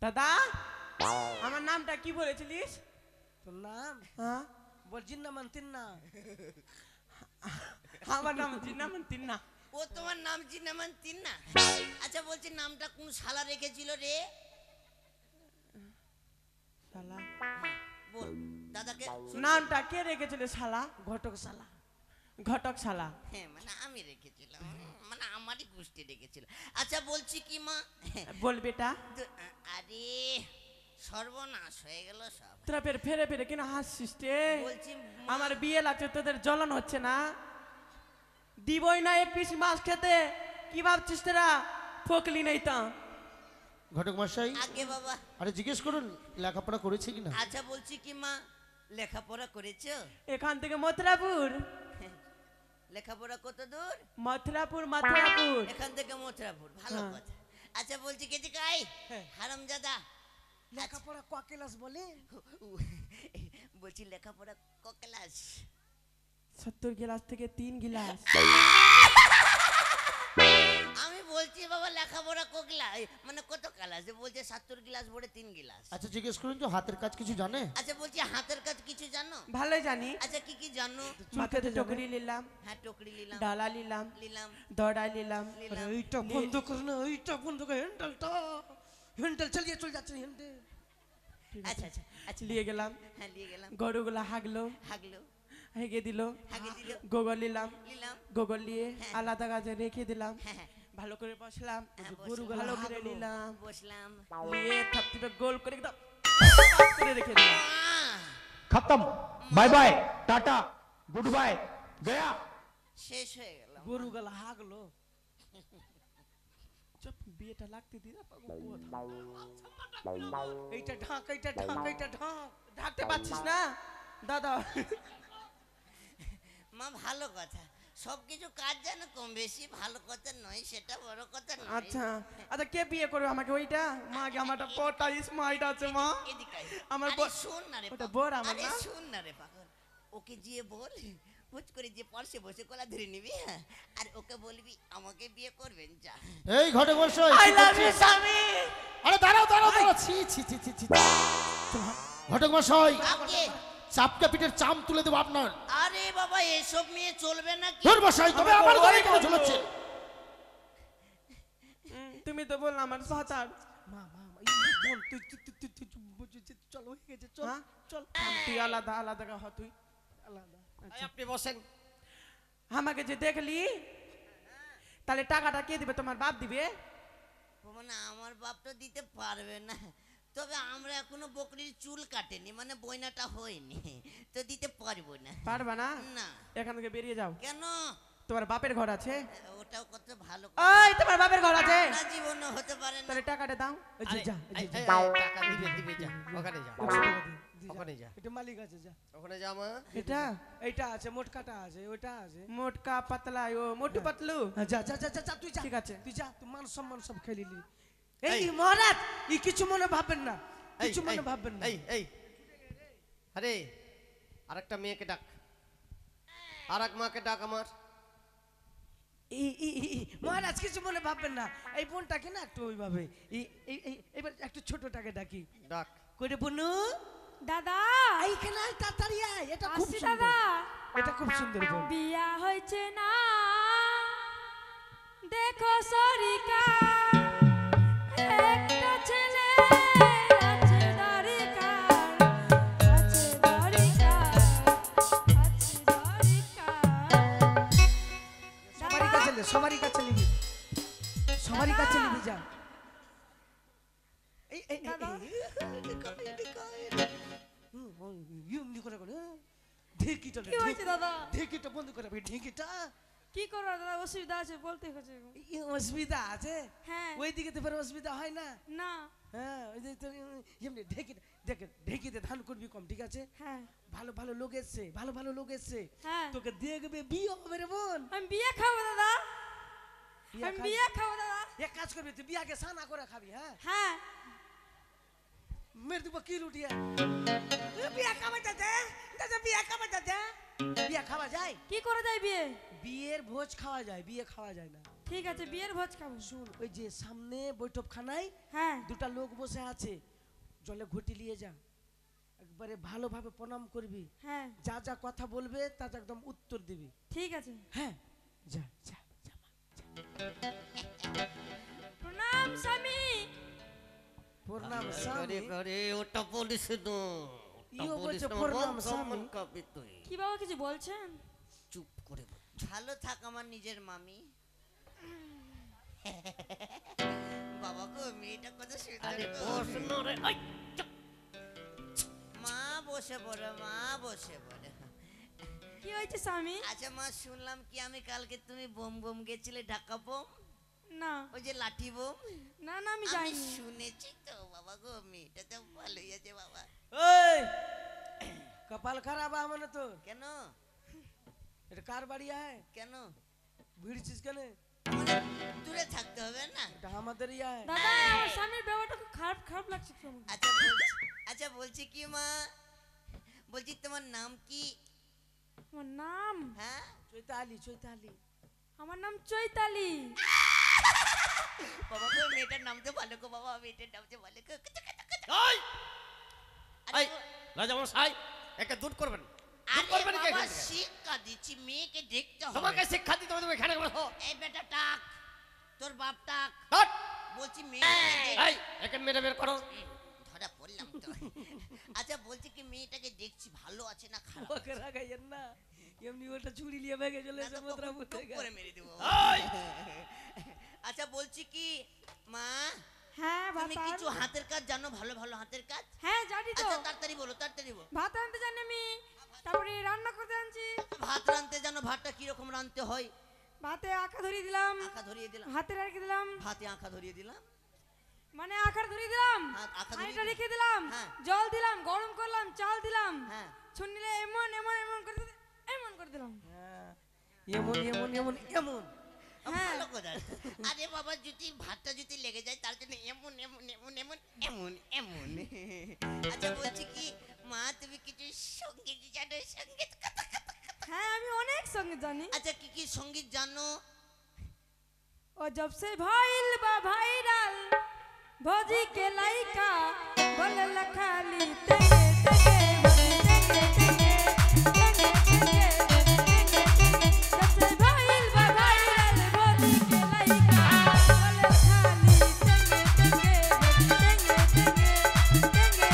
দাদা, আমার নামটা কি বলেছিলিস? তোর নাম হ্যাঁ, বল জিন্না মানতিন না। আমার নাম জিন্নামান তিন্না। ও তোমার নাম জিনামান তিন না? আচ্ছা বলছি নামটা কোন শালা রেখেছিল রে? শালা বল দাদাকে। নামটা কে রেখেছিল? শালা, ঘটক শালা। ঘটক শালা। হ্যাঁ মানে আমি রেখেছিলাম, মানে আমারই গোষ্ঠী রেখেছিল। আচ্ছা বলছি কি মা, বল বেটা, আরে সর্বনাশ হয়ে গেল সব। তোরা ফের ফেরে ফেরে কেন হাসছিস রে? বলছি মা- আমার বিয়ে লাগছে, তোদের জ্বলন হচ্ছে না? দিবই না এক পিস মাছ খেতে, কি ভাবছিস তোরা? ফকলি নেই তা। ঘটক মশাই, আগে বাবা। আরে জিজ্ঞেস করুন লেখাপড়া করেছে কিনা। আচ্ছা বলছি কি মা, লেখাপড়া করেছো? এখান থেকে মথুরাপুর। লেখাপড়া কত দূর? মথুরাপুর, মথুরাপুর। এখান থেকে মথুরাপুর, ভালো হ্যাঁ। কথা। আচ্ছা বলছি কে গাই হ্যাঁ। হারামজাদা, লেখাপড়া ক ক্লাস বলে? বলছি লেখাপড়া ক ক্লাস? 70 গিলাস থেকে 3 গিলাস। আমি বলছি বাবা লেখাপড়া কোকলা মানে কত ক্লাস বলছে 70 গ্লাস ভরে 3 গ্লাস। আচ্ছা জিজ্ঞেস করুন তো হাতের কাজ কিছু জানে? আচ্ছা বলছি হাতের কাজ কিছু জানো? ভালোই জানি। আচ্ছা কি কি জানো? মাথাতে টকরি নিলাম, হ্যাঁ টকরি নিলাম, ডালা নিলাম, নিলাম, দড়া নিলাম। নিলাম। এইটা বন্ধ কর না, এইটা বন্ধ কর, হ্যান্ডেল চালিয়ে চল যাচ্ছে হ্যান্ডেল। আচ্ছা আচ্ছা আচ্ছা নিয়ে গেলাম, হ্যাঁ নিয়ে গেলাম, গরুগুলা হাগলো, হাগলো, হেগে দিল, হাগে দিল, গোগল নিলাম, নিলাম, গোগল নিয়ে হ্যাঁ। আলাদা গাছে রেখে দিলাম, হ্যাঁ হ্যাঁ ভালো করে বসলাম, হ্যাঁ, গরুগুলো বসলাম। ভালো করে নিলাম, বসলাম। নিয়ে থাপটিপে গোল করে একদম করে রেখে দিলাম। আহ, खत्म bye bye tata goodbye गया। শেষ হয়ে গেল। গরু গলা হাগলো। চুপ, বিয়েটা লাগতে দি না পাগল কোথা। এইটা ঢাক, এইটা ঢাক, এইটা ঢাক। ঢাকতে পারছিস না দাদা? মা ভালো কথা, সবকিছু কাজ জানো কম বেশি, ভালো কথা নয়, সেটা বড় কথা নয়। আচ্ছা আচ্ছা, কে বিয়ে করবে আমাকে? ওইটা মাকে আমারটা পটা স্মাইট আছে মা। এদিকে আয়। আমার আরে বর- শোন না রে ওটা পাগল, বর আমার আরে না? শোন না রে পাগল, ওকে গিয়ে বল হুট করে যে পাশে বসে কলা ধরে নিবি, হ্যাঁ, আর ওকে বলবি আমাকে বিয়ে করবেন যা। এই ঘটক মশাই আই কি লাভ ইউ করছেন? স্বামী। আরে দাঁড়াও দাঁড়াও দাঁড়াও, ছি ছি ছি ছি ছি। ঘটক মশাই আগে চাপটা পিঠের চাম তুলে দেবো আপনার। আরে বাবা এসব নিয়ে চলবে নাকি? ধর মশাই তবে আমার ঘরে কেন ঝুলাচ্ছে? তুমি তো বললাম আমার সাঁতার। মা মা মা, এই বোন, চল হয়ে গেছে, চল হ্যাঁ? চল। তুই আলাদা আলাদা হ তুই আলাদা। এই, আপনি বসেন। আমাকে যে দেখলি, তাহলে টাকাটা কে দিবে? তোমার বাপ দিবে? মানে আমার বাপ তো দিতে পারবে না, তবে আমরা এখনো বকরির চুল কাটেনি, মানে বইনাটা হয়নি, তো দিতে পারবো না। পারবা না? না। এখান থেকে বেরিয়ে যাও। কেন? তোমার বাপের ঘর আছে? ওটাও কত ভালো ওই তোমার বাপের ঘর আছে? না, জীবনে হতে পারে না। তাহলে টাকাটা দাও। এই যে আরে, যা, এই এই, যে এই, যা। এই, টাকা দিবে দিবে যা, ওখানে যা, 100 টাকা দে, দি যা। ওখানে যা, এটা মালিক আছে, যা। ওখানে যা মা। এটা এইটা আছে, মোটকাটা আছে, ওইটা আছে। মোটকা পাতলা ও মোটু পাতলু। হ্যাঁ, যা যা যা যা, যা, তুই যা। ঠিক আছে। তুই যা, তুই মান সম্মান সব খেয়ে নিলি। এই এই। মহারাজ, ই কিছু মনে ভাববেন না, এই, কিছু মনে এই, ভাববেন না। এই এই আরে আরেকটা মেয়েকে ডাক, আরেক মাকে ডাক আমার। মহারাজ কিছু মনে ভাববেন না, এই বোনটাকে না একটু ওইভাবে এবার একটু ছোটটাকে ডাকি। ডাক। কইরে বনু, দাদা এইখানে আয়, তাড়াতাড়ি আয়, এটা খুব আসি সুন্দর, দাদা। এটা খুব সুন্দর বোন। বিয়া হয়েছে না দেখো সরিকা, একটা ছেলে আছে দাড়িকার, আছে দাড়িকার, আছে দাড়িকার। সবারই কাছে লে, সবারই কাছে নিবি, সবারই কাছে নিবি, যা। এই এই দাদা। এমনি করে করে ঢেকিটা কি হয়েছে দাদা? ঢেকিটা বন্ধ করে ঢেকিটা। কি করবো দাদা, অসুবিধা আছে বলতে হচ্ছে। অসুবিধা আছে? হ্যাঁ। ওই দিকে তো ফের অসুবিধা হয় না। না। হ্যাঁ, ওই যে তোর এমনি ঢেকিটা, দেখে ঢেকিতে ধান করবি কম, ঠিক আছে? হ্যাঁ ভালো ভালো লোক এসছে, ভালো ভালো লোক এসছে, হ্যাঁ। তোকে দেখবে বিয়ে হবে রে বোন। আমি বিয়ে খাবো দাদা, বিয়ে আমি খাবি? বিয়ে খাবো দাদা। এক কাজ করবি, তুই বিয়াকে সানা করে খাবি, হ্যাঁ? হ্যাঁ মেরে দিব কি লুটিয়া, বিয়া খাওয়া যাচ্ছে, দাদা বিয়া খাওয়া যাচ্ছে। বিয়া খাওয়া যায়? কি করে যায় বিয়ে? বিয়ের ভোজ খাওয়া যায়, বিয়ে খাওয়া যায় না। ঠিক আছে বিয়ের ভোজ খাবো। শুন, ওই যে সামনে বৈঠকখানায় হ্যাঁ দুটা লোক বসে আছে, জলে ঘুটি নিয়ে যা, একবারে ভালোভাবে প্রণাম করবি, হ্যাঁ যা যা কথা বলবে তা যা একদম উত্তর দিবি, ঠিক আছে। হ্যাঁ? যা যা যা। প্রণাম স্বামী। প্রণাম আরে স্বামী। আরে ওটা বলিস না, ওটা ইও বলিস বলছে না, প্রণাম মান স্বামী। সম্মান কাঁপে তুই। কি বাবা কিছু বলছেন? চুপ করে বল। ভালো থাক আমার নিজের মামি। বাবা গো মেয়েটা কত সুন্দর আরে গো। বস না রে, এই, চুপ। মা বসে পড়ে, মা বসে পড়ে। কি হয়েছে স্বামী? আচ্ছা মা, শুনলাম কি আমি কালকে তুমি বোম বোম গেছিলে, ঢাকা বোম, না ওই যে লাঠি বোম। না না আমি আমি যাইনি। শুনেছি তো বাবা গো, মেয়েটা তো ভালোই আছে বাবা। ওই কপাল খারাপ মানে তোর, কেন এটা কার বাড়ি আয়? কেন ভিড়ছিস কেন? আমাদের দূরে থাকতে হবে না? এটা আমাদেরই আয়। দাদা আমার স্বামীর ব্যাপারটা খুব খারাপ খারাপ লাগছে একটু আমার। আচ্ছা বলছি, আচ্ছা বলছি কি মা, বলছি তোমার নাম কি? আমার নাম হ্যাঁ চৈতালি চৈতালি। আমার নাম চৈতালি। বাবা গো মেয়েটার নাম তো ভালো গো বাবা, মেয়েটার নাম তো ভালো গো। এই আরে এই রাজা মশাই একে দূর করবেন, দূর আরে করবেন কে বাবা এখান থেকে? শিক্ষা দিচ্ছি, মেয়েকে দেখতে হবে। তোমাকে শিক্ষা দিতে হবে, তুমি এখানে বসো। এই বেটা টাক, তোর বাপ টাক। হাট! বলছি মেয়ে এই একে মেরে বের করো। ধরা পড়লাম তো। আচ্ছা বলছি কি মেয়েটাকে দেখছি ভালো আছে না খারাপ? ওকে রাগাইয়েন না, এমনি ওটা ছুরি নিয়ে ভেগে চলে না এসে তো মোতরা কখন মুখে টুক করে মেরে দেবো। এই আচ্ছা বলছি কি মা, হ্যাঁ তুমি ভাত কিছু হাতের কাজ জানো? ভালো ভালো হাতের কাজ? হ্যাঁ জানি তো। আচ্ছা তাড়াতাড়ি বলো, তাড়াতাড়ি বলো। ভাত আনতে জানি আমি, তারপরে রান্না করতে জানছি। ভাত রাঁধতে জানো? ভাতটা কি রকম রাঁধতে হয়? ভাতে আঁকা ধরিয়ে দিলাম, আঁকা ধরিয়ে দিলাম, হাতে রেখে দিলাম, ভাতে আঁকা ধরিয়ে দিলাম, মানে আঁকার ধরিয়ে দিলাম, হ্যাঁ, আঁকা ধরিয়ে হাঁড়িটা দিলাম। রেখে দিলাম, হ্যাঁ। জল দিলাম, গরম করলাম, চাল দিলাম, হ্যাঁ ছুনলে এমন এমন এমন করে এমন করে দিলাম। হ্যাঁ, এমন এমন এমন এমন। হ্যাঁ। ভালো কথা। আরে বাবা যদি ভাতটা যদি লেগে যায় তার জন্য এমন এমন এমন এমন এমন এমন। আচ্ছা বলছি কি মা, তুমি কিছু সঙ্গীত জানো? সঙ্গীত কথা। হ্যাঁ আমি অনেক সঙ্গে জানি। আচ্ছা কি কি সঙ্গীত জানো? ও जब से भाईल बा भाईराल भौजी के लाइका बोलल खाली तेरे तेरे भौजी तेरे तेरे तेरे तेरे जब से भाईल बा भाईराल भौजी के लाइका बोलल खाली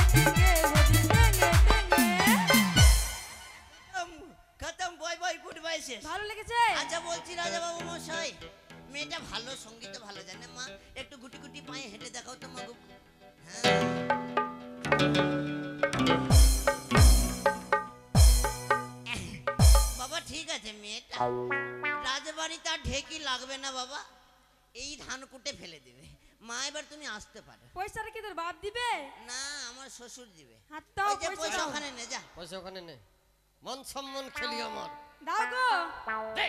तेरे तेरे भौजी तेरे तेरे भौजी तेरे খতম, বয় বয় গুড বাই শেষ। ভালো লেগেছে? আচ্ছা বলছি রাজা বাবু মশাই, মেয়েটা ভালো সঙ্গীত ভালো জানে মা, একটু গুটি গুটি পায়ে হেঁটে দেখাও তো মা গো। হ্যাঁ বাবা ঠিক আছে, মেয়েটা রাজবাড়ি তার ঢেকি লাগবে না বাবা, এই ধান কুটে ফেলে দেবে। মা এবার তুমি আসতে পারো। পয়সাটা কি তোর বাপ দিবে? না আমার শ্বশুর দিবে। হাতটাও ওই যে পয়সা পয়সা দাও। ওখানে নে যা। পয়সা ওখানে নে, মন সম্মান খেলি আমার। দাও গো। দে।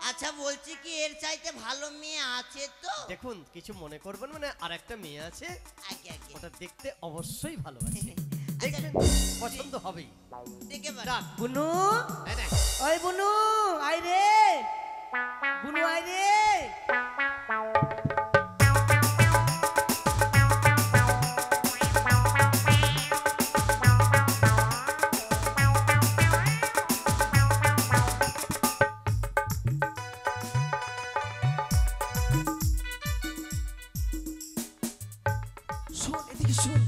আচ্ছা বলছি কি এর চাইতে ভালো মেয়ে আছে তো? দেখুন কিছু মনে করবেন মানে আর একটা মেয়ে আছে, আগে আগে ওটা দেখতে অবশ্যই ভালো আছে, আচ্ছা দেখবেন পছন্দ হবেই। দেখে পার। ডাক। বুনু, এই নে। ওই বুনু আই রে, বুনু আই রে। শোন এদিকে শোন,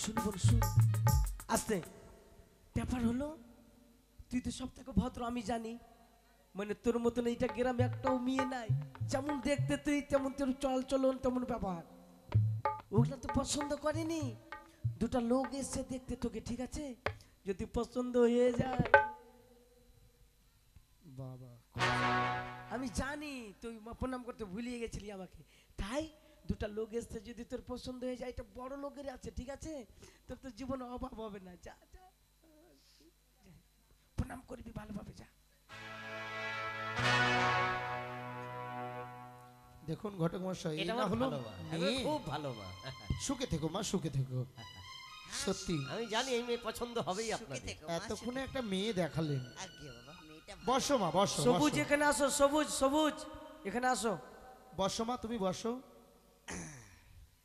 শুন বোন শুন, আস্তে। ব্যাপার হলো তুই তো সব থেকে ভদ্র আমি জানি, মানে তোর মতন এইটা গ্রামে একটাও মেয়ে নাই, যেমন দেখতে তুই তেমন তোর চল চলন তেমন ব্যবহার, ওগুলা তো পছন্দ করেনি। দুটা লোক এসছে দেখতে তোকে, ঠিক আছে? যদি পছন্দ হয়ে যায়, বাবা আমি জানি তুই প্রণাম করতে ভুলিয়ে গেছিলি আমাকে, তাই দুটা লোক এসছে, যদি তোর পছন্দ হয়ে যায়, এটা বড় লোকের আছে, ঠিক আছে? তোর তো জীবনে অভাব হবে না, যা যা প্রণাম করবি ভালোভাবে, যা। দেখুন ঘটক মশাই, এটা এটা আমার হলো ভালো মা, মেয়ে। খুব ভালো মা। সুখে থেকো মা, সুখে থেকো। সত্যি আমি জানি এই মেয়ে পছন্দ হবেই সুখে আপনাদের। থেকো মা, এতক্ষণে একটা মেয়ে দেখালেন। আগে বাবা মেয়েটা ভালো। বসো মা, বসো সবুজ বসো। এখানে আসো, সবুজ সবুজ এখানে আসো। বসো মা, তুমি বসো।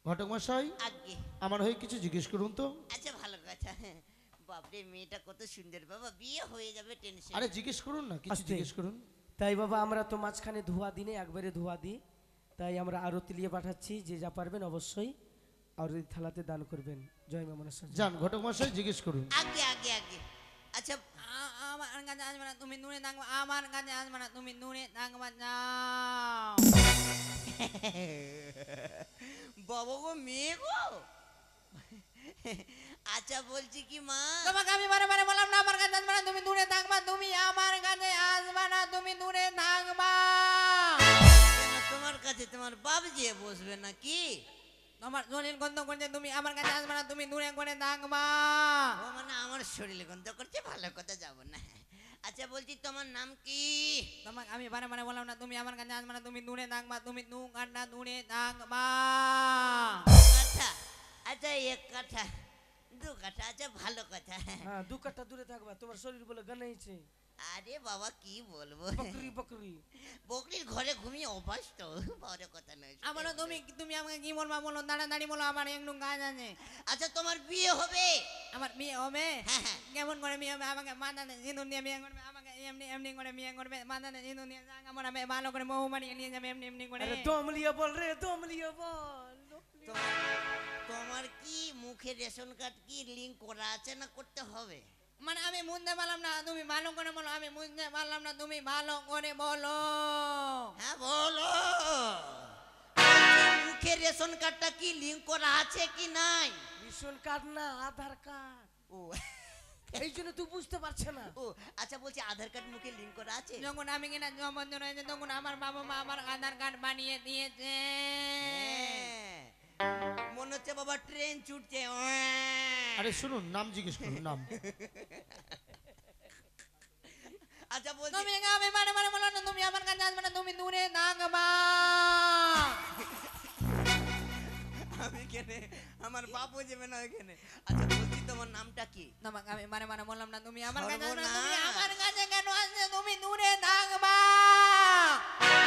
ঘটক মশাই আগে আমার হয়ে কিছু জিজ্ঞেস করুন তো। আচ্ছা ভালো কথা। বাপরে মেয়েটা কত সুন্দর বাবা, বিয়ে হয়ে যাবে টেনশন। আরে জিজ্ঞেস করুন না, কিছু আস্তে। জিজ্ঞেস করুন। তাই বাবা আমরা তো মাঝখানে ধোয়া দিনে একবারে ধোয়া দিই, তাই আমরা আরো তিলিয়ে পাঠাচ্ছি, যে যা পারবেন অবশ্যই আর ওই থালাতে দান করবেন। জয় মা মনসা। যান ঘটক মশাই জিজ্ঞেস করুন। আগে আগে আগে আচ্ছা আমার কাছে আসবে না তুমি নুনে থাকবে, আমার কাছে আসবে না তুমি নুনে থাকবে না। বাবা গো মেয়ে গো। আচ্ছা বলছি কি মা, তোমাকে আমি বারে বারে বললাম না আমার কাছে আসবে না তুমি দূরে থাকবা, তুমি আমার কাছে আসবে না তুমি দূরে থাকবা। কেন তোমার কাছে তোমার বাপ যে বসবে নাকি? তোমার শরীর গন্ধ করছে, তুমি আমার কাছে আসবে না তুমি দূরে করে থাকবা। ও মানে আমার শরীরে গন্ধ করছে, ভালো কথা যাব না। আচ্ছা বলছি তোমার নাম কি? তোমাকে আমি বারে বারে বললাম না তুমি আমার কাছে আসবে না তুমি দূরে থাকবা, তুমি দু কাটা দূরে থাকবা। কথা। আচ্ছা এক কথা, দু কাঠা আছে, ভালো কথা। হ্যাঁ 2 কাঠা দূরে থাকবা, তোমার শরীর বলে গানাইছে। আরে বাবা কি বলবো, বকরি বকরি বকরির ঘরে ঘুমিয়ে অভ্যাস তো, বড় কথা নয়। আমারও তুমি আমাকে কি বলবা বলো, দাঁড়াদাঁড়ি বলো, আমার একটু কাজ আছে। আচ্ছা তোমার বিয়ে হবে? আমার বিয়ে হবে? হ্যাঁ, হ্যাঁ। কেমন করে বিয়ে হবে? আমাকে মাথাতে সিঁদুর দিয়ে বিয়ে করবে, আমাকে এমনি এমনি করে বিয়ে করবে, মাথাতে সিঁদুর দিয়ে জাগা মোড়াবে, ভালো করে বউ বানিয়ে নিয়ে যাবে এমনি এমনি করে। আরে দম লিয়ে বল রে, দম লিয়ে বল। তোমার কি মুখে রেশন কার্ড কি লিংক করা আছে না করতে হবে? মানে আমি বুঝতে পারলাম না, তুমি ভালো করে বলো। আমি বুঝতে পারলাম না, তুমি ভালো করে বলো। হ্যাঁ বলো, মুখে রেশন কার্ডটা কি লিংক করা আছে কি নাই? রেশন কার্ড না, আধার কার্ড। ও এই জন্য তুই বুঝতে পারছে না। ও আচ্ছা, বলছি আধার কার্ড মুখে লিংক করা আছে? যখন আমি কিনা জন্মদিন হয়েছে তখন আমার বাবা মা আমার আধার কার্ড বানিয়ে দিয়েছে। হ্যাঁ, মনে হচ্ছে বাবা ট্রেন ছুটছে। আরে শুনুন, নাম জিজ্ঞেস করুন, নাম। আচ্ছা বলছি, তুমি আমি মানে মানে বলো না, তুমি আমার কাছে আসবে না, তুমি দূরে থাকবা। আমি কেনে, আমার বাপও যাবে না ওখানে। আচ্ছা বলছি তোমার নামটা কি? তোমাকে আমি মানে মানে বললাম না, তুমি আমার কাছে আসবে না, সর্বনাশ। তুমি আমার কাছে কেন আসবে? তুমি দূরে থাকবা।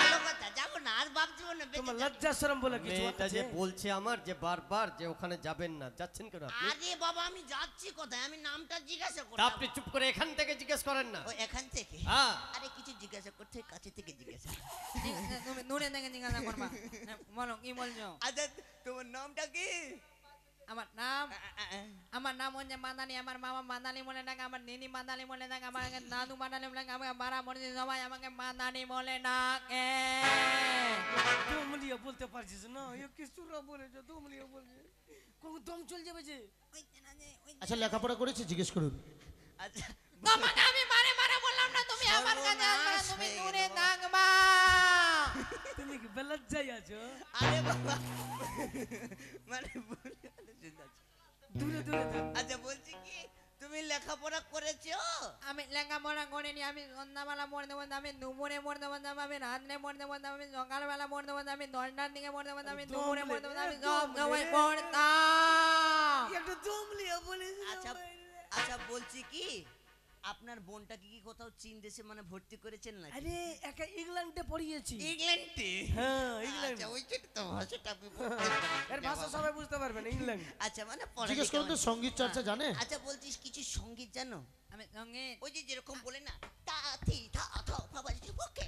ভালো কথা, যাবো না আর বাপ জীবন না, তোমার লজ্জা শরম বলে কিছু মেয়েটা আছে? যে বলছে আমার যে বারবার যে ওখানে যাবেন না, যাচ্ছেন কেন আপনি? আরে বাবা আমি যাচ্ছি কোথায়, আমি নামটা জিজ্ঞাসা তা করলাম। আপনি চুপ করে এখান থেকে জিজ্ঞেস করেন না। ও এখান থেকে? হ্যাঁ। আরে কিছু জিজ্ঞাসা করতে কাছে থেকে জিজ্ঞাসা। ঠিক আছে, তুমি দূরে থেকে জিজ্ঞাসা করবা। হ্যাঁ, বলো কি বলছো? আচ্ছা তোমার নামটা কি? আমার নাম হচ্ছে মাদানি। আমার মামা মাদানি বলে ডাকে, আমার নিনি মাদানি বলে ডাকে, আমার দাদু মাদানি বলে ডাকে, আমাকে বাড়া মরে সবাই আমাকে মাদানি বলে ডাকে। দম লিয়ে বলতে পারছিস না? এ কিছু না বলেছে, দম লিয়ে বলছে। কোন দম চল যাবে যে। আচ্ছা লেখাপড়া করেছে জিজ্ঞেস করুন। আচ্ছা তোমাকে আমি বারে বারে বললাম না, তুমি আমার কাছে আসবে না, তুমি দূরে থাকবা। তুমি কি বেলজ্জাই আছো? আরে বাবা মানে দূরে দূরে থাক। আচ্ছা বলছি কি, তুমি লেখাপড়া করেছো? আমি লেখাপড়া করিনি। আমি সন্ধ্যাবেলা পড়তে বলতাম, আমি দুপুরে পড়তে বলতাম, আমি রাত্রে পড়তে বলতাম, আমি সকালবেলা পড়তে বলতাম, আমি 10টার দিকে পড়তে বলতাম, আমি দুপুরে পড়তে বলতাম, আমি সব সময় পড়তাম। একটু দম লিয়ে বলিস। আচ্ছা আচ্ছা বলছি কি, আপনার বোনটাকে কি কোথাও চীন দেশে মানে ভর্তি করেছেন না? আরে একা ইংল্যান্ডে পড়িয়েছি। ইংল্যান্ডে? হ্যাঁ ইংল্যান্ড। আচ্ছা ওই জন্য তো ভাষাটা আমি এর ভাষা সবাই বুঝতে পারবে না, ইংল্যান্ড। আচ্ছা মানে জিজ্ঞেস করুন তো সঙ্গীত চর্চা জানে? আচ্ছা বলছিস কিছু সঙ্গীত জানো? আমি সঙ্গীত ওই যে যেরকম বলে না তা থি থা থ বাবা জি ওকে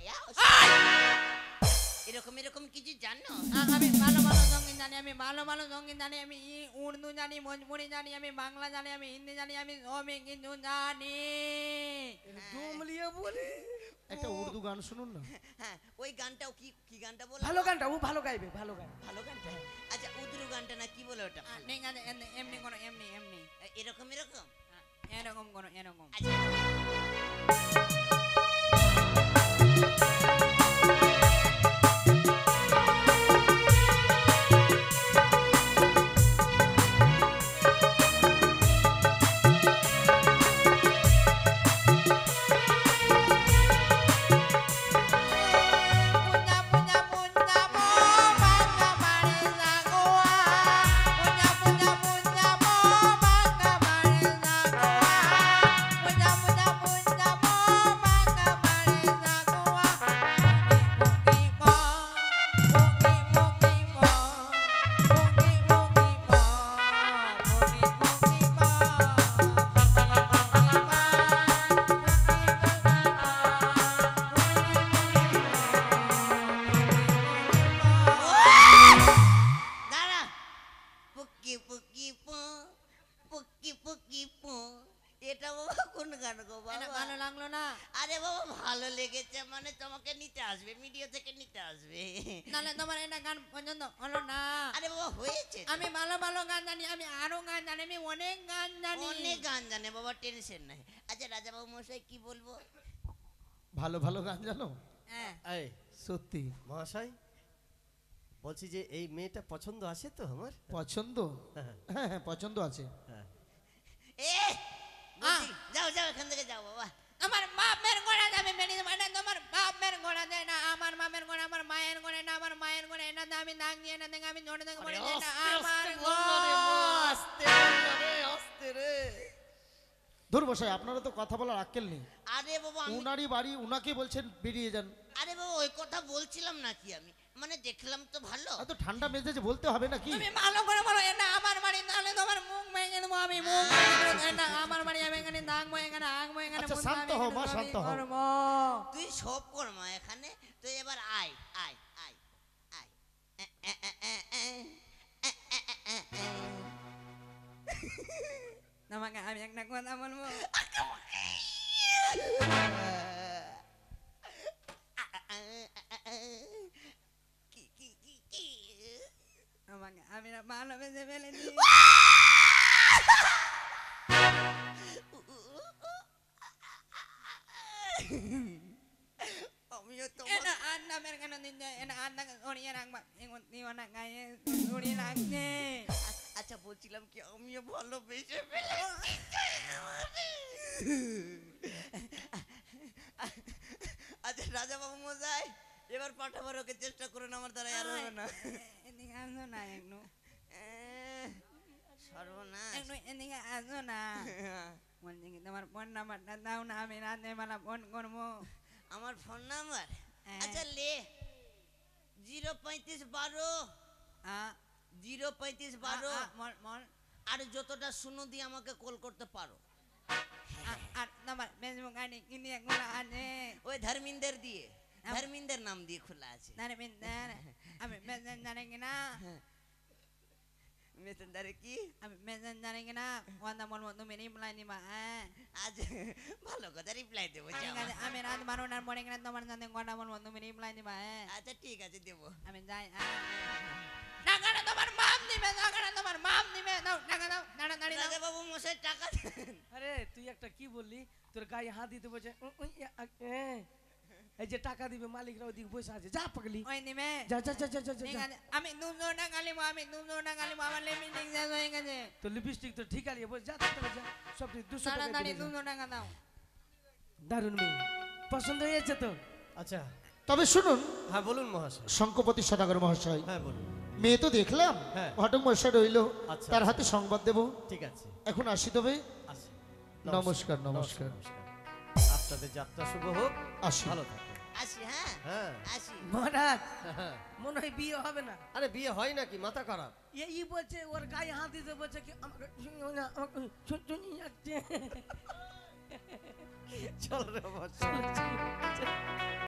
এরকম এরকম কিছু জানো? আমি ভালো ভালো সঙ্গীত জানি, আমি ভালো ভালো সঙ্গীত জানি, আমি উর্দু জানি, ভোজপুরি জানি, আমি বাংলা জানি, আমি হিন্দি জানি, আমি সবই কিছু জানি। দম লিয়ে বলি। একটা উর্দু গান শুনুন না। হ্যাঁ ওই গানটাও কি কি গানটা বলে? ভালো গানটা, ও ভালো গাইবে, ভালো গায়। ভালো গানটা? আচ্ছা উদ্রু গানটা না কি বলে ওটা? ঠিক আছে, এমনি করো, এমনি এমনি এরকম এরকম? এরকম করো, এরকম। আচ্ছা এটা বাবা কোন গান গো এটা বাবা? ভালো লাগলো না? আরে বাবা ভালো লেগেছে মানে তোমাকে নিতে আসবে, মিডিয়া থেকে নিতে আসবে। নাহলে তোমার এটা গান পছন্দ হলো না? আরে বাবা হয়েছে তো। আমি ভালো ভালো গান জানি, আমি আরো গান জানি, আমি অনেক গান জানি। অনেক গান জানে বাবা, টেনশন নাই। আচ্ছা রাজা বাবু মশাই কি বলবো? ভালো ভালো গান জানো? হ্যাঁ। এই সত্যি মহাশয় বলছি যে এই মেয়েটা পছন্দ আছে তো আমার? পছন্দ? হ্যাঁ। হ্যাঁ হ্যাঁ পছন্দ আছে। হ্যাঁ। এ বলছি, যাও যাও এখান থেকে যাও বাবা। আমার বাপের গোড়া যাবে বেরিয়ে যাবে, এটা তোমার বাপের গোড়া দেয় না, আমার বাপের গোড়া, আমার মায়ের গোড়া না, আমার মায়ের গোড়া এটা আমি নাক দিয়ে না দেখে আমি জোরে থেকে পড়ে যাই না, আমার গোড়া। আস্তে বল রে, আস্তে মশাই, আপনারা তো কথা বলার আক্কেল নেই। আরে বাবা উনারই বাড়ি, উনাকে বলছেন বেরিয়ে যান। আরে বাবা ওই কথা বলছিলাম নাকি আমি, মানে দেখলাম তো ভালো। এত ঠান্ডা মেজাজে বলতে হবে নাকি? তুমি ভালো করে বলো, এটা আমার বাড়ি, তাহলে তোমার মুখ ভেঙে দেবো আমি, মুখ ভেঙে দেবো। এটা আমার বাড়ি, আমি এখানে থাকবো, এখানে আঁকবো, এখানে আচ্ছা, বলবো, শান্ত আমি হও এখানে মা, সবই শান্ত হও। করবো। তুই সব কর মা এখানে, তো এবার আয় আয় আয় আয় তোমাকে আমি একটা কথা বলবো, কি কি কি কি তোমাকে আমি না ভালোবেসে ফেলেছি। আমিও তো এটা আন্না মেরে কেন দিন যায়, এটা আন্না ওড়িয়ে রাখবা, এগুলো দিও না গায়ে, ওড়িয়ে রাখছে। আচ্ছা বলছিলাম কি আমিও ভালোবেসে ফেলেছি। আচ্ছা রাজা বাবু মশাই, এবার পাঠাবার ওকে চেষ্টা করুন, আমার দ্বারা আর হবে না। এদিকে আসো না একটু, সর্বনাশ। একটু এদিকে আসো না। বলছি কি তোমার ফোন নাম্বারটা দাও না, আমি রাতের বেলা ফোন করবো। আমার ফোন নাম্বার হ্যাঁ। আচ্ছা লে 03512 03512 আর যতটা শুনো দিয়ে আমাকে কল করতে পারো। আর তোমার ফেসবুক আইডি কি দিয়ে খোলা আছে? ওই ধর্মিন্দের দিয়ে, ধর্মিন্দের নাম দিয়ে খোলা আছে। ধর্মিন্দর, আমি মেসেঞ্জারে কিনা, মেসেঞ্জারে কি আমি মেসেঞ্জারে কিনা কথা বলবো, তুমি রিপ্লাই দিবা। হ্যাঁ আজ ভালো কথা রিপ্লাই দেবো। ঠিক যাও। আছে, আমি রাত 12টার পরে কিনা তোমার সাথে কথা বলবো, তুমি রিপ্লাই দিবা। হ্যাঁ আচ্ছা ঠিক আছে দেবো। আমি যাই। টাকাটা তোমার বাপ দিবে, টাকাটা তোমার বাপ দিবে। দাও টাকা, দাও তাড়াতাড়ি দাও। রাজা বাবু মশাই টাকা দেন। আরে তুই একটা কি বললি, তোর গায়ে হাত দিতে বলছে এই যে টাকা দিবে মালিকরা ওইদিকে বসে আছে, যা পাগলি ওই দিবে। যা যা যা যা যা ঠিক যা। আছে, আমি 200 টাকা নিবো, আমি 200 টাকা নিবো, আমার লিমিটিং শেষ হয়ে গেছে। তো লিপস্টিক তো ঠিক আছে, বল যা তাড়াতাড়ি যা, সব 200 টাকা তাড়াতাড়ি দিয়ে দে। 200 টাকা দাও। দারুণ মেয়ে, পছন্দ হয়েছে তো? আচ্ছা তবে শুনুন হ্যাঁ বলুন মহাশয়। শঙ্কপতি সদাগর মহাশয়, হ্যাঁ বলুন। মেয়ে তো দেখলাম, হ্যাঁ। ঘটক মশাই রইল, আচ্ছা, তার হাতে সংবাদ দেব। ঠিক আছে এখন আসি তবে। আসি। নমস্কার, নমস্কার। আপনাদের যাত্রা শুভ হোক, আসি। ভালো থাকুন। আসি হ্যাঁ হ্যাঁ আসি। মহারাজ হ্যাঁ। মনে হয় বিয়ে হবে না। আরে বিয়ে হয় নাকি, মাথা খারাপ? এই বলছে ওর গায়ে হাত দিতে বলছে কি আমাকে শুনি যাচ্ছে। চল রে বাবা, চল। চল, চল, চল।